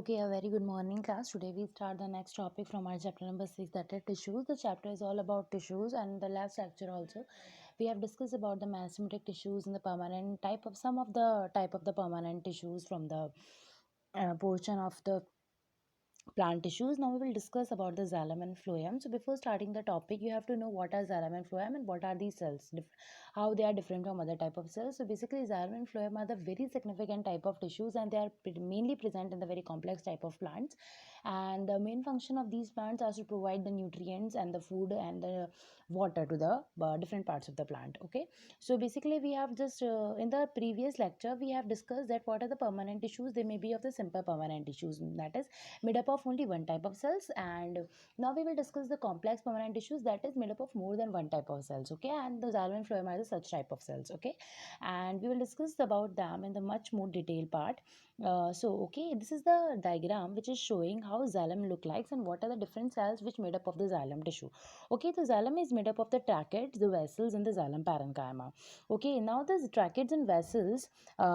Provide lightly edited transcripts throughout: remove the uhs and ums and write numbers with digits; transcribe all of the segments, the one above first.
Okay, a very good morning, class. Today we start the next topic from our chapter number 6, that is tissues. The chapter is all about tissues, and the last lecture also we have discussed about the meristematic tissues and the permanent type of some of the type of the permanent tissues from the portion of the plant tissues. Now we will discuss about the xylem and phloem. So before starting the topic, you have to know what are xylem and phloem and what are these cells, how they are different from other type of cells. So basically, xylem and phloem are the very significant type of tissues, and they are mainly present in the very complex type of plants. And the main function of these plants is to provide the nutrients and the food and the water to the different parts of the plant. Okay, so basically we have just in the previous lecture we have discussed that what are the permanent tissues. They may be of the simple permanent tissues, that is made up of only one type of cells, and now we will discuss the complex permanent tissues that is made up of more than one type of cells. Okay, and the xylem and phloem are the such type of cells. Okay, and we will discuss about them in the much more detailed part. Okay, this is the diagram which is showing how xylem look like and what are the different cells which made up of the xylem tissue. Okay, the xylem is made up of the tracheids, the vessels, and the xylem parenchyma. Okay, now the tracheids and vessels,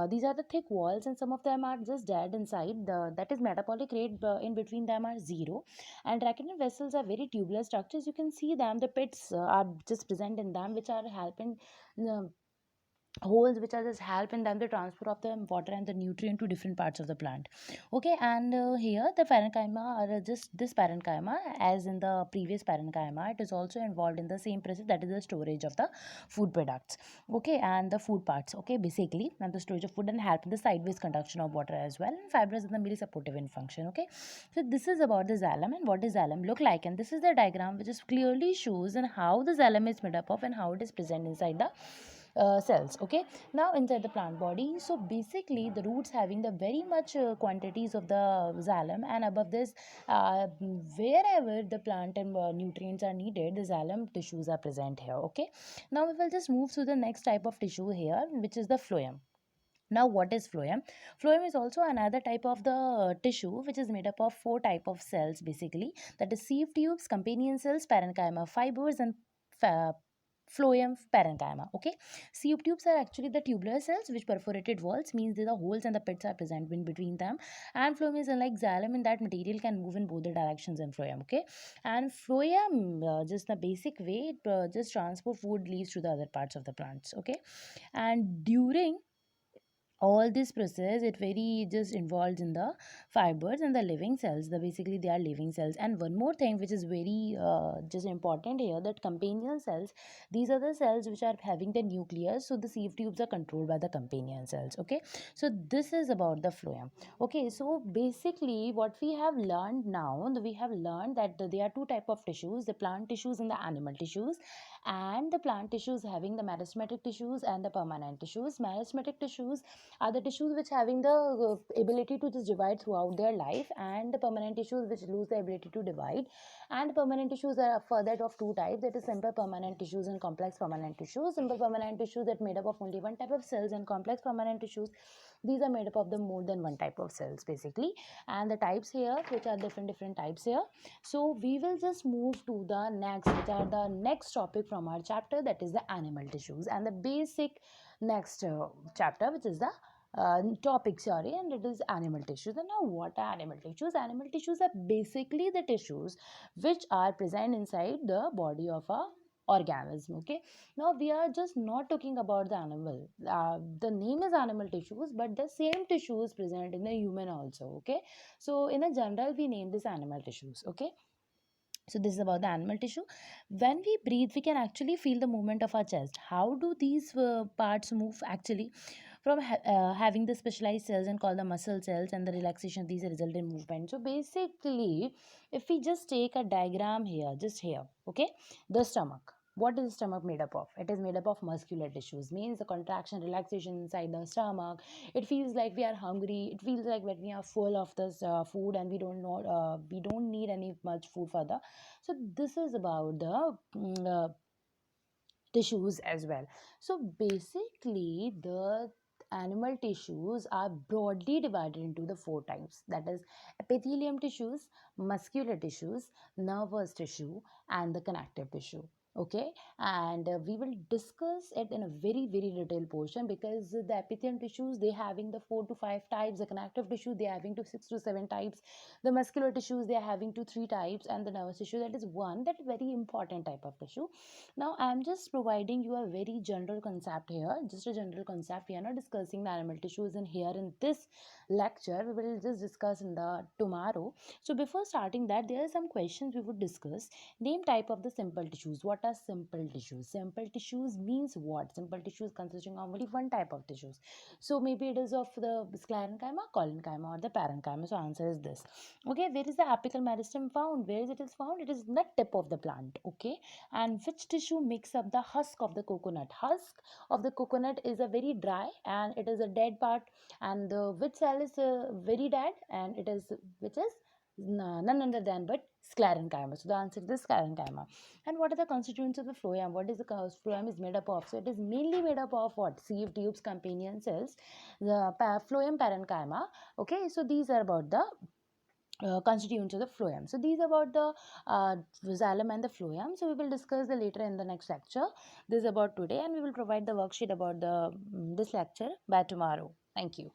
these are the thick walls, and some of them are just dead inside. That is metabolic rate in between them are zero. And tracheids and vessels are very tubular structures. You can see them. The pits are just present in them, which are helping. Uh, Holes which are just help in them the transfer of the water and the nutrient to different parts of the plant. Okay, and here the parenchyma are just this parenchyma, as in the previous parenchyma, it is also involved in the same process, that is the storage of the food products. Okay, and the food parts, okay, basically, and the storage of food and help in the sideways conduction of water as well, and fibers are the very supportive in function. Okay, so this is about the xylem and what does xylem look like, and this is the diagram which is clearly shows and how the xylem is made up of and how it is present inside the cells. Okay, now inside the plant body, so basically the roots having the very much quantities of the xylem, and above this, wherever the plant and nutrients are needed, the xylem tissues are present here. Okay, now we will just move to the next type of tissue here, which is the phloem. Now what is phloem? Phloem is also another type of the tissue which is made up of four type of cells, basically, that is sieve tubes, companion cells, parenchyma fibers, and fa- phloem parenchyma. Okay, sieve tubes are actually the tubular cells which perforated walls, means the holes and the pits are present in between them. And phloem is unlike xylem in that material can move in both the directions in phloem. Okay, and phloem, just the basic way it just transport food leaves to the other parts of the plants. Okay, and during all this process it very just involved in the fibers and the living cells, the basically they are living cells. And one more thing which is very just important here, that companion cells, these are the cells which are having the nucleus, so the sieve tubes are controlled by the companion cells. Okay, so this is about the phloem. Okay, so basically what we have learned now, we have learned that there are two type of tissues, the plant tissues and the animal tissues. And the plant tissues having the meristematic tissues and the permanent tissues. Meristematic tissues are the tissues which having the ability to just divide throughout their life, and the permanent tissues which lose the ability to divide. And permanent tissues are further of two types, that is simple permanent tissues and complex permanent tissues. Simple permanent tissues that made up of only one type of cells, and complex permanent tissues, these are made up of the more than one type of cells, basically. And the types here, which are different types here. So we will just move to the next, which are the next topic from our chapter, that is the animal tissues, and the basic next chapter, which is the topic, sorry, and it is animal tissues. And now what are animal tissues? Animal tissues are basically the tissues which are present inside the body of a organism. Okay, now we are just not talking about the animal, the name is animal tissues, but the same tissue is present in the human also. Okay, so in a general we name this animal tissues. Okay, so this is about the animal tissue. When we breathe, we can actually feel the movement of our chest. How do these parts move? Actually, from having the specialized cells and called the muscle cells, and the relaxation, these result in movement. So basically, if we just take a diagram here, just here, okay, the stomach. What is the stomach made up of? It is made up of muscular tissues, means the contraction, relaxation inside the stomach. It feels like we are hungry. It feels like when we are full of this food, and we don't need any much food further. So this is about the tissues as well. So basically, the animal tissues are broadly divided into the four types, that is epithelium tissues, muscular tissues, nervous tissue, and the connective tissue. Okay, and we will discuss it in a very detailed portion, because the epithelial tissues, they having the 4 to 5 types, the connective tissue they having to 6 to 7 types, the muscular tissues they are having to 3 types, and the nervous tissue, that is one, that very important type of tissue. Now I'm just providing you a very general concept here, just a general concept. We are not discussing the animal tissues in here in this lecture, we will just discuss in the tomorrow. So before starting that, there are some questions we would discuss. Name type of the simple tissues. What are simple tissues? Simple tissues means what? Simple tissues consisting of only one type of tissues. So maybe it is of the sclerenchyma, collenchyma, or the parenchyma. So answer is this. Okay, where is the apical meristem found? Where is it is found? It is in the tip of the plant. Okay, and which tissue makes up the husk of the coconut? Husk of the coconut is a very dry and it is a dead part, and the which cell is very dead, and it is which is none other than but sclerenchyma. So the answer is the sclerenchyma. And what are the constituents of the phloem? What is the phloem is made up of? So it is mainly made up of what? Sieve tubes, companion cells, the phloem parenchyma. Okay, so these are about the constituents of the phloem. So these are about the xylem and the phloem. So we will discuss the later in the next lecture. This is about today, and we will provide the worksheet about the this lecture by tomorrow. Thank you.